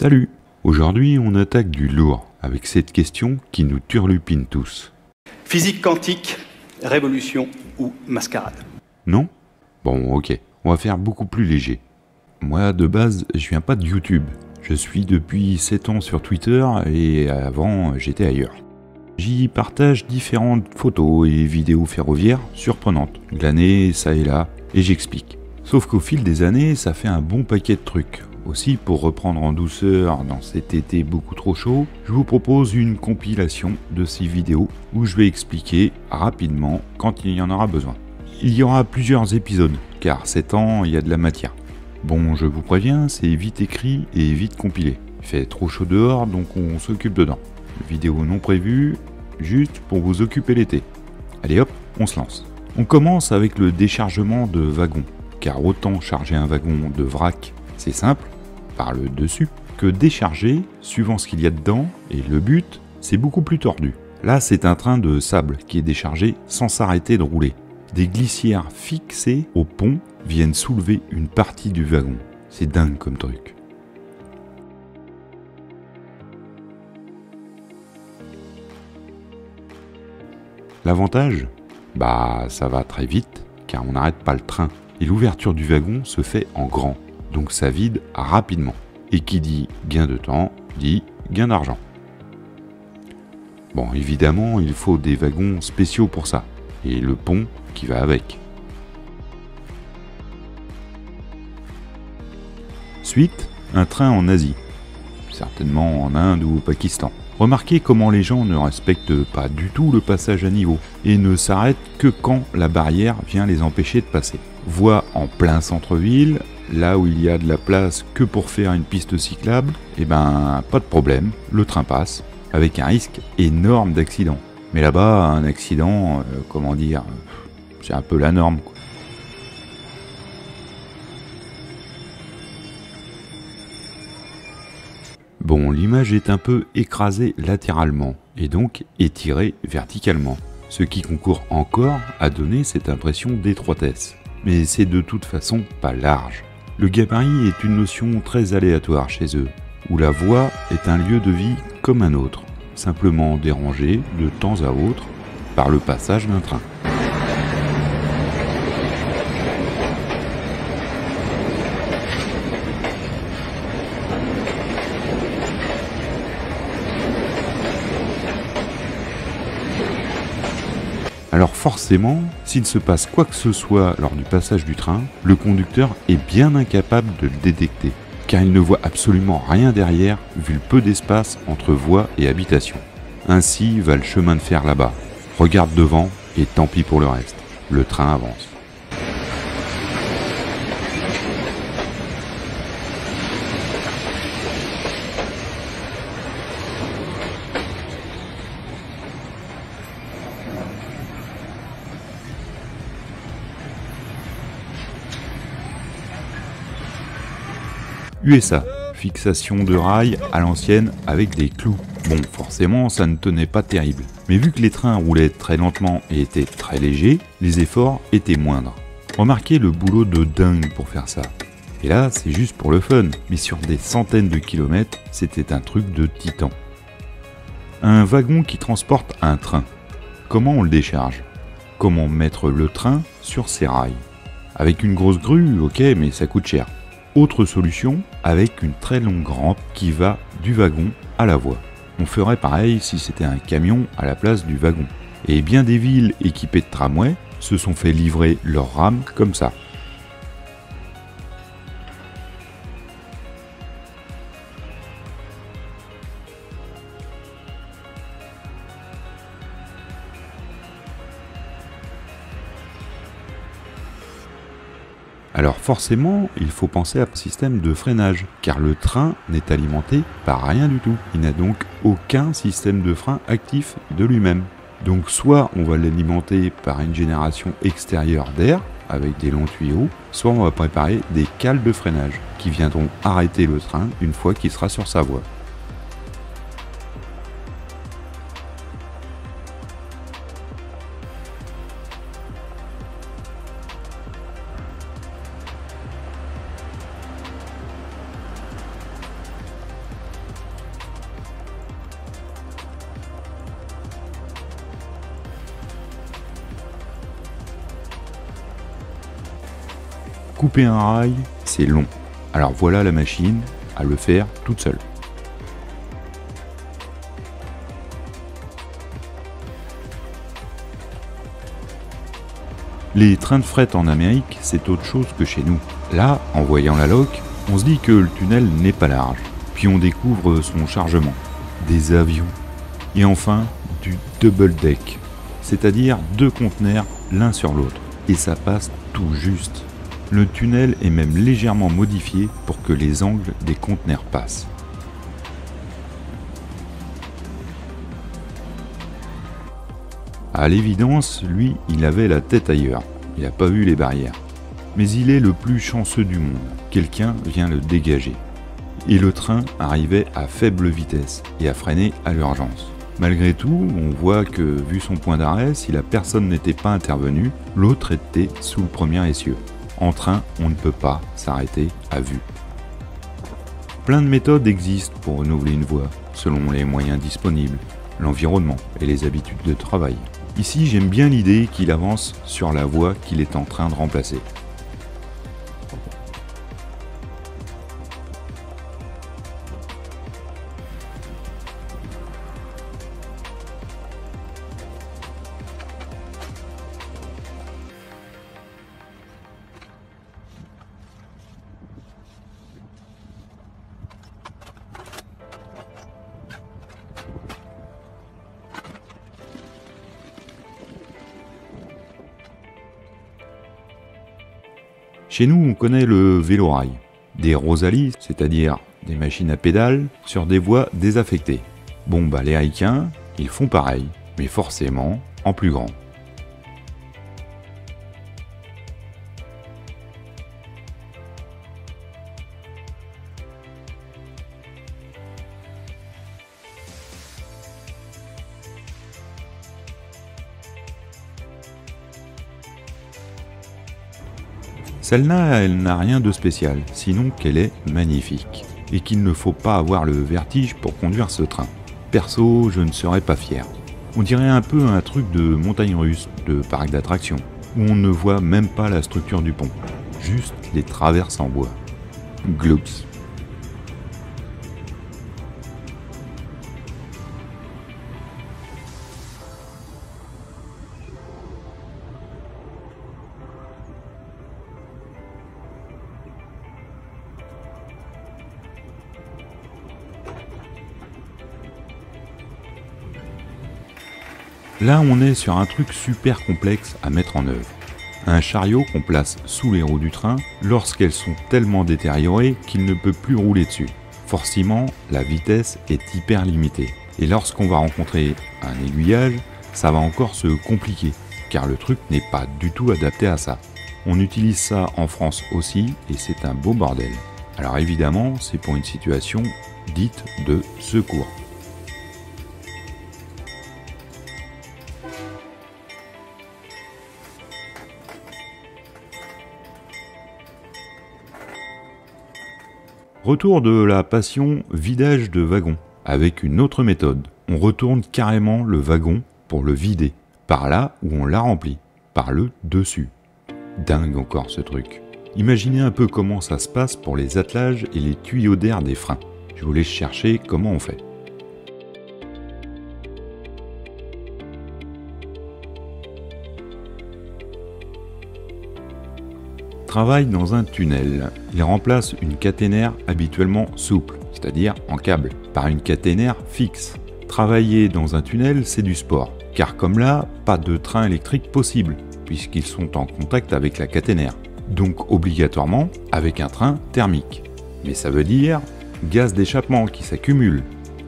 Salut! Aujourd'hui, on attaque du lourd avec cette question qui nous turlupine tous. Physique quantique, révolution ou mascarade? Non? Bon, ok, on va faire beaucoup plus léger. Moi, de base, je viens pas de YouTube. Je suis depuis 7 ans sur Twitter et avant, j'étais ailleurs. J'y partage différentes photos et vidéos ferroviaires surprenantes, glanées ça et là, et j'explique. Sauf qu'au fil des années, ça fait un bon paquet de trucs. Aussi, pour reprendre en douceur dans cet été beaucoup trop chaud, je vous propose une compilation de ces vidéos où je vais expliquer rapidement quand il y en aura besoin. Il y aura plusieurs épisodes, car 7 ans, il y a de la matière. Bon, je vous préviens, c'est vite écrit et vite compilé. Il fait trop chaud dehors, donc on s'occupe dedans. Vidéo non prévue, juste pour vous occuper l'été. Allez hop, on se lance. On commence avec le déchargement de wagons, car autant charger un wagon de vrac, c'est simple, par le dessus, que décharger, suivant ce qu'il y a dedans, et le but, c'est beaucoup plus tordu. Là, c'est un train de sable qui est déchargé sans s'arrêter de rouler. Des glissières fixées au pont viennent soulever une partie du wagon. C'est dingue comme truc. L'avantage? Bah, ça va très vite, car on n'arrête pas le train. Et l'ouverture du wagon se fait en grand, donc ça vide rapidement. Et qui dit gain de temps, dit gain d'argent. Bon, évidemment, il faut des wagons spéciaux pour ça, et le pont qui va avec. Suite, un train en Asie, certainement en Inde ou au Pakistan. Remarquez comment les gens ne respectent pas du tout le passage à niveau et ne s'arrêtent que quand la barrière vient les empêcher de passer. Voie en plein centre-ville, là où il y a de la place que pour faire une piste cyclable, et ben pas de problème, le train passe, avec un risque énorme d'accident. Mais là-bas, un accident, comment dire, c'est un peu la norme, quoi. Bon, l'image est un peu écrasée latéralement et donc étirée verticalement, ce qui concourt encore à donner cette impression d'étroitesse. Mais c'est de toute façon pas large. Le gabarit est une notion très aléatoire chez eux, où la voie est un lieu de vie comme un autre, simplement dérangé de temps à autre par le passage d'un train. Alors forcément, s'il se passe quoi que ce soit lors du passage du train, le conducteur est bien incapable de le détecter, car il ne voit absolument rien derrière vu le peu d'espace entre voie et habitation. Ainsi va le chemin de fer là-bas. Regarde devant et tant pis pour le reste. Le train avance. USA, fixation de rails à l'ancienne avec des clous. Bon, forcément, ça ne tenait pas terrible. Mais vu que les trains roulaient très lentement et étaient très légers, les efforts étaient moindres. Remarquez le boulot de dingue pour faire ça. Et là, c'est juste pour le fun, mais sur des centaines de kilomètres, c'était un truc de titan. Un wagon qui transporte un train. Comment on le décharge? Comment mettre le train sur ses rails? Avec une grosse grue, ok, mais ça coûte cher. Autre solution, avec une très longue rampe qui va du wagon à la voie. On ferait pareil si c'était un camion à la place du wagon. Et bien des villes équipées de tramways se sont fait livrer leurs rames comme ça. Alors forcément, il faut penser à un système de freinage, car le train n'est alimenté par rien du tout. Il n'a donc aucun système de frein actif de lui-même. Donc soit on va l'alimenter par une génération extérieure d'air, avec des longs tuyaux, soit on va préparer des cales de freinage, qui viendront arrêter le train une fois qu'il sera sur sa voie. Couper un rail, c'est long. Alors voilà la machine à le faire toute seule. Les trains de fret en Amérique, c'est autre chose que chez nous. Là, en voyant la loque, on se dit que le tunnel n'est pas large. Puis on découvre son chargement, des avions. Et enfin, du double deck, c'est-à-dire 2 conteneurs l'un sur l'autre. Et ça passe tout juste. Le tunnel est même légèrement modifié pour que les angles des conteneurs passent. À l'évidence, lui, il avait la tête ailleurs. Il n'a pas vu les barrières. Mais il est le plus chanceux du monde. Quelqu'un vient le dégager. Et le train arrivait à faible vitesse et a freiné à l'urgence. Malgré tout, on voit que, vu son point d'arrêt, si la personne n'était pas intervenue, l'autre était sous le premier essieu. En train, on ne peut pas s'arrêter à vue. Plein de méthodes existent pour renouveler une voie, selon les moyens disponibles, l'environnement et les habitudes de travail. Ici, j'aime bien l'idée qu'il avance sur la voie qu'il est en train de remplacer. Chez nous, on connaît le vélorail, des Rosalie, c'est-à-dire des machines à pédales, sur des voies désaffectées. Bon bah les Ricains, ils font pareil, mais forcément en plus grand. Celle-là, elle n'a rien de spécial, sinon qu'elle est magnifique, et qu'il ne faut pas avoir le vertige pour conduire ce train. Perso, je ne serais pas fier. On dirait un peu un truc de montagne russe, de parc d'attractions, où on ne voit même pas la structure du pont, juste les traverses en bois. Gloops. Là, on est sur un truc super complexe à mettre en œuvre. Un chariot qu'on place sous les roues du train lorsqu'elles sont tellement détériorées qu'il ne peut plus rouler dessus. Forcément, la vitesse est hyper limitée. Et lorsqu'on va rencontrer un aiguillage, ça va encore se compliquer, car le truc n'est pas du tout adapté à ça. On utilise ça en France aussi, et c'est un beau bordel. Alors évidemment, c'est pour une situation dite de secours. Retour de la passion vidage de wagon, avec une autre méthode. On retourne carrément le wagon pour le vider, par là où on l'a rempli, par le dessus. Dingue encore ce truc. Imaginez un peu comment ça se passe pour les attelages et les tuyaux d'air des freins. Je vous laisse chercher comment on fait. Travaille dans un tunnel. Il remplace une caténaire habituellement souple, c'est-à-dire en câble, par une caténaire fixe. Travailler dans un tunnel, c'est du sport, car comme là, pas de train électrique possible, puisqu'ils sont en contact avec la caténaire. Donc obligatoirement avec un train thermique. Mais ça veut dire gaz d'échappement qui s'accumule.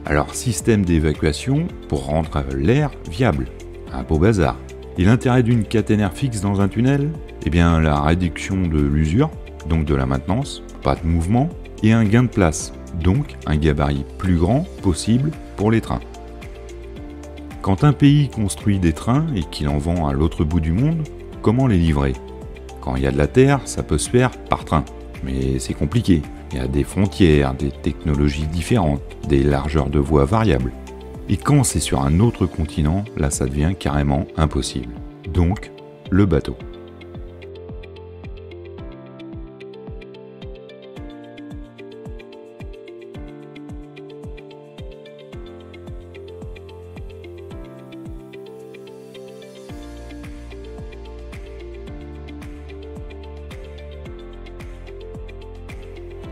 Alors système d'évacuation pour rendre l'air viable. Un beau bazar. Et l'intérêt d'une caténaire fixe dans un tunnel ? Eh bien la réduction de l'usure, donc de la maintenance, pas de mouvement, et un gain de place, donc un gabarit plus grand possible pour les trains. Quand un pays construit des trains et qu'il en vend à l'autre bout du monde, comment les livrer ? Quand il y a de la terre, ça peut se faire par train, mais c'est compliqué. Il y a des frontières, des technologies différentes, des largeurs de voies variables. Et quand c'est sur un autre continent, là ça devient carrément impossible. Donc, le bateau.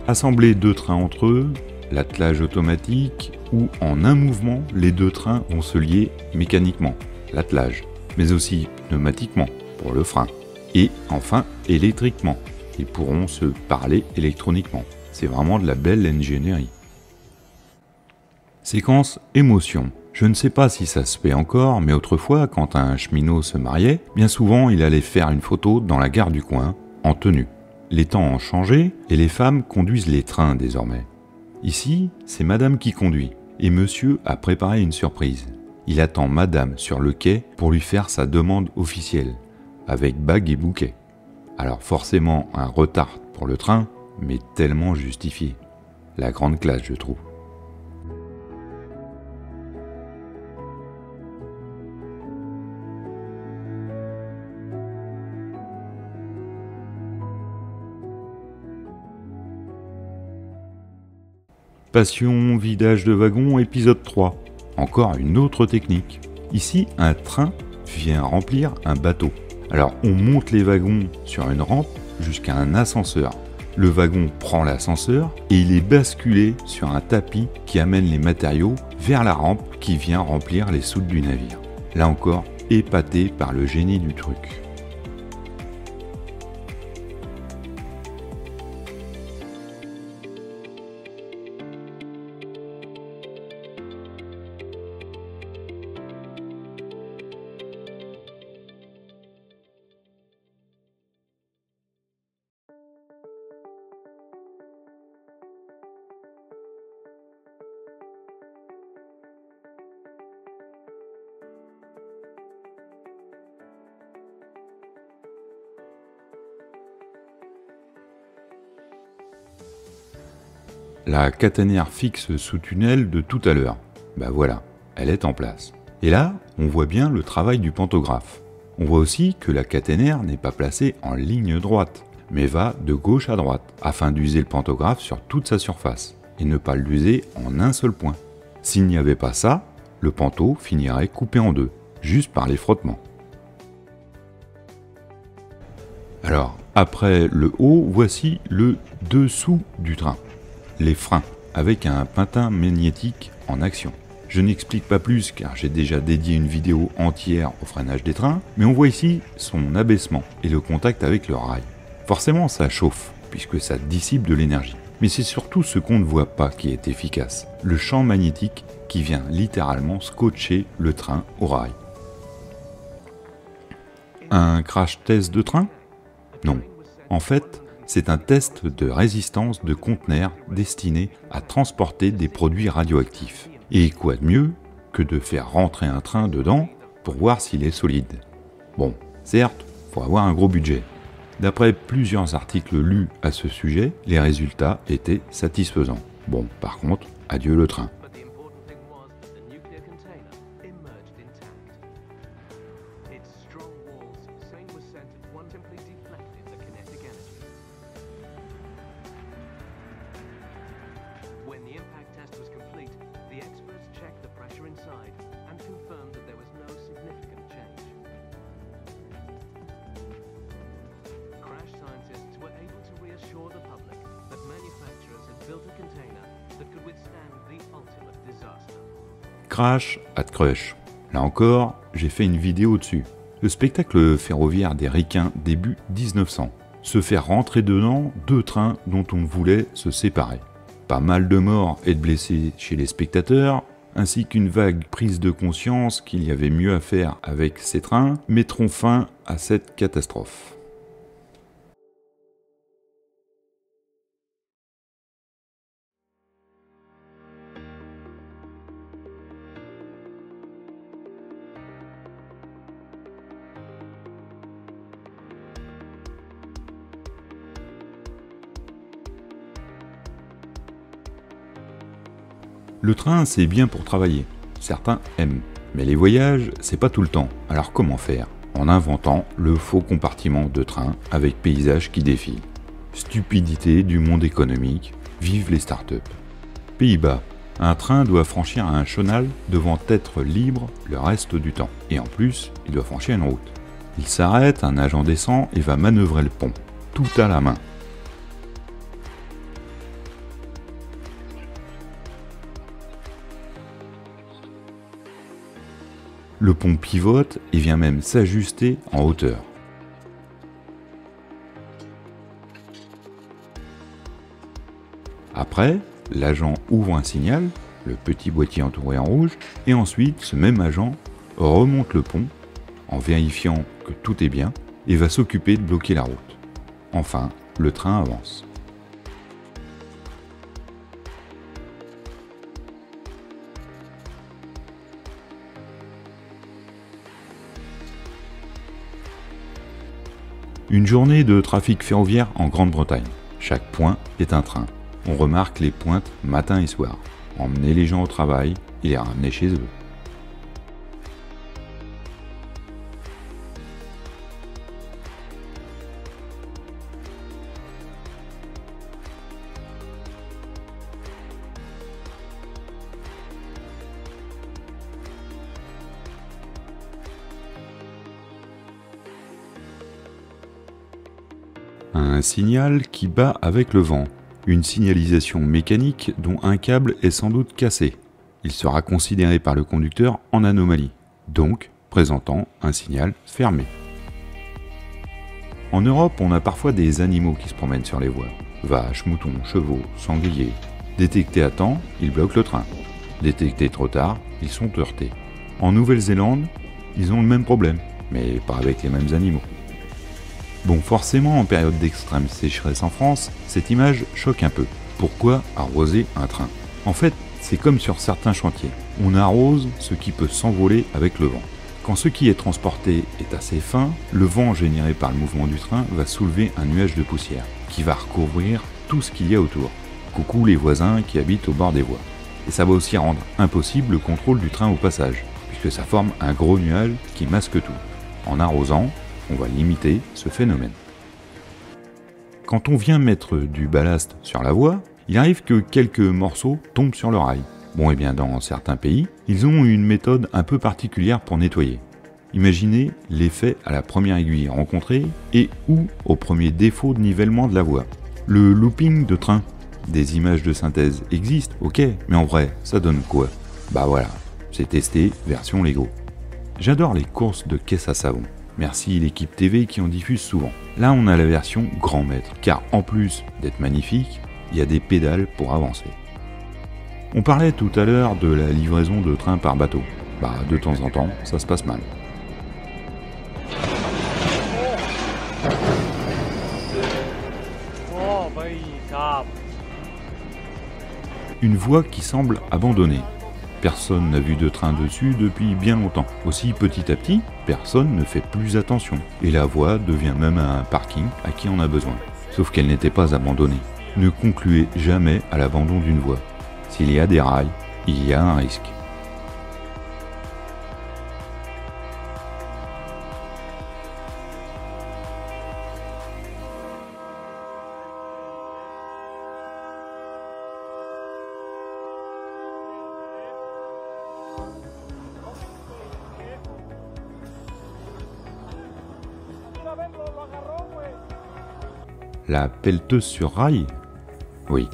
Assembler deux trains entre eux, l'attelage automatique, ou en un mouvement, les deux trains vont se lier mécaniquement, l'attelage, mais aussi pneumatiquement, pour le frein, et enfin électriquement, ils pourront se parler électroniquement. C'est vraiment de la belle ingénierie. Séquence émotion. Je ne sais pas si ça se fait encore, mais autrefois, quand un cheminot se mariait, bien souvent il allait faire une photo dans la gare du coin, en tenue. Les temps ont changé et les femmes conduisent les trains désormais. Ici, c'est madame qui conduit, et monsieur a préparé une surprise. Il attend madame sur le quai pour lui faire sa demande officielle, avec bague et bouquet. Alors forcément un retard pour le train, mais tellement justifié. La grande classe, je trouve. Passion, vidage de wagon, épisode 3. Encore une autre technique. Ici, un train vient remplir un bateau. Alors, on monte les wagons sur une rampe jusqu'à un ascenseur. Le wagon prend l'ascenseur et il est basculé sur un tapis qui amène les matériaux vers la rampe qui vient remplir les soutes du navire. Là encore, épaté par le génie du truc. La caténaire fixe sous tunnel de tout à l'heure. Bah voilà, elle est en place. Et là, on voit bien le travail du pantographe. On voit aussi que la caténaire n'est pas placée en ligne droite, mais va de gauche à droite, afin d'user le pantographe sur toute sa surface, et ne pas l'user en un seul point. S'il n'y avait pas ça, le panto finirait coupé en deux, juste par les frottements. Alors, après le haut, voici le dessous du train. Les freins, avec un pintin magnétique en action. Je n'explique pas plus car j'ai déjà dédié une vidéo entière au freinage des trains, mais on voit ici son abaissement et le contact avec le rail. Forcément ça chauffe, puisque ça dissipe de l'énergie. Mais c'est surtout ce qu'on ne voit pas qui est efficace, le champ magnétique qui vient littéralement scotcher le train au rail. Un crash test de train ? Non. En fait, c'est un test de résistance de conteneurs destiné à transporter des produits radioactifs. Et quoi de mieux que de faire rentrer un train dedans pour voir s'il est solide. Bon, certes, faut avoir un gros budget. D'après plusieurs articles lus à ce sujet, les résultats étaient satisfaisants. Bon, par contre, adieu le train. When the impact test was complete, the experts checked the pressure inside and confirmed that there was no significant change. Crash scientists were able to reassure the public that manufacturers had built a container that could withstand the ultimate disaster. Crash at Crush. Là encore, j'ai fait une vidéo dessus. Le spectacle ferroviaire des Ricains début 1900. Se faire rentrer dedans deux trains dont on voulait se séparer. Pas mal de morts et de blessés chez les spectateurs, ainsi qu'une vague prise de conscience qu'il y avait mieux à faire avec ces trains, mettront fin à cette catastrophe. Le train, c'est bien pour travailler. Certains aiment. Mais les voyages, c'est pas tout le temps. Alors comment faire ? En inventant le faux compartiment de train avec paysage qui défile. Stupidité du monde économique, vive les startups. Pays-Bas. Un train doit franchir un chenal devant être libre le reste du temps. Et en plus, il doit franchir une route. Il s'arrête, un agent descend et va manœuvrer le pont. Tout à la main. Le pont pivote et vient même s'ajuster en hauteur. Après, l'agent ouvre un signal, le petit boîtier entouré en rouge, et ensuite ce même agent remonte le pont en vérifiant que tout est bien et va s'occuper de bloquer la route. Enfin, le train avance. Une journée de trafic ferroviaire en Grande-Bretagne. Chaque point est un train. On remarque les pointes matin et soir. Emmener les gens au travail et les ramener chez eux. Un signal qui bat avec le vent. Une signalisation mécanique dont un câble est sans doute cassé. Il sera considéré par le conducteur en anomalie, donc présentant un signal fermé. En Europe, on a parfois des animaux qui se promènent sur les voies. Vaches, moutons, chevaux, sangliers. Détectés à temps, ils bloquent le train. Détectés trop tard, ils sont heurtés. En Nouvelle-Zélande, ils ont le même problème, mais pas avec les mêmes animaux. Bon, forcément, en période d'extrême sécheresse en France, cette image choque un peu. Pourquoi arroser un train? En fait, c'est comme sur certains chantiers. On arrose ce qui peut s'envoler avec le vent. Quand ce qui est transporté est assez fin, le vent généré par le mouvement du train va soulever un nuage de poussière qui va recouvrir tout ce qu'il y a autour. Coucou les voisins qui habitent au bord des voies. Et ça va aussi rendre impossible le contrôle du train au passage, puisque ça forme un gros nuage qui masque tout. En arrosant, on va limiter ce phénomène. Quand on vient mettre du ballast sur la voie, il arrive que quelques morceaux tombent sur le rail. Bon, et bien dans certains pays, ils ont une méthode un peu particulière pour nettoyer. Imaginez l'effet à la première aiguille rencontrée et ou au premier défaut de nivellement de la voie. Le looping de train. Des images de synthèse existent, ok, mais en vrai, ça donne quoi? Bah voilà, c'est testé version Lego. J'adore les courses de caisse à savon. Merci l'équipe TV qui en diffuse souvent. Là, on a la version grand maître, car en plus d'être magnifique, il y a des pédales pour avancer. On parlait tout à l'heure de la livraison de trains par bateau. Bah, de temps en temps, ça se passe mal. Une voie qui semble abandonnée. Personne n'a vu de train dessus depuis bien longtemps. Aussi, petit à petit, personne ne fait plus attention. Et la voie devient même un parking à qui on a besoin. Sauf qu'elle n'était pas abandonnée. Ne concluez jamais à l'abandon d'une voie. S'il y a des rails, il y a un risque. La pelleteuse sur rail? Oui,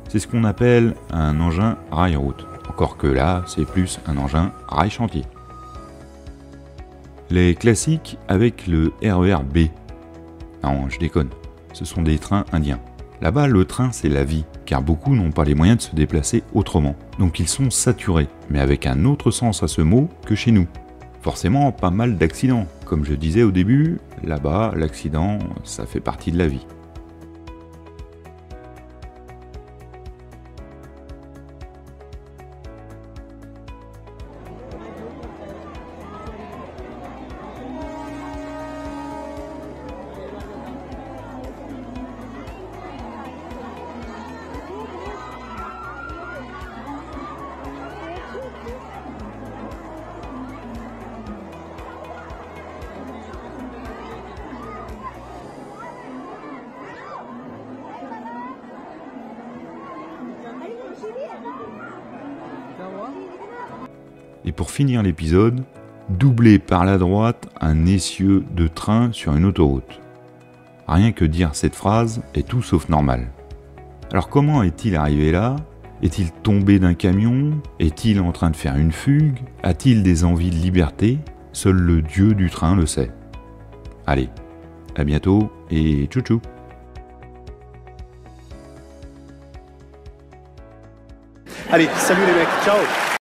c'est ce qu'on appelle un engin rail-route. Encore que là, c'est plus un engin rail-chantier. Les classiques avec le RER B. Non, je déconne, ce sont des trains indiens. Là-bas, le train, c'est la vie, car beaucoup n'ont pas les moyens de se déplacer autrement. Donc ils sont saturés, mais avec un autre sens à ce mot que chez nous. Forcément, pas mal d'accidents. Comme je disais au début, là-bas, l'accident, ça fait partie de la vie. Et pour finir l'épisode, doublé par la droite un essieu de train sur une autoroute. Rien que dire cette phrase est tout sauf normal. Alors comment est-il arrivé là? Est-il tombé d'un camion? Est-il en train de faire une fugue? A-t-il des envies de liberté? Seul le dieu du train le sait. Allez, à bientôt et tchou tchou. Allez, salut les mecs, ciao.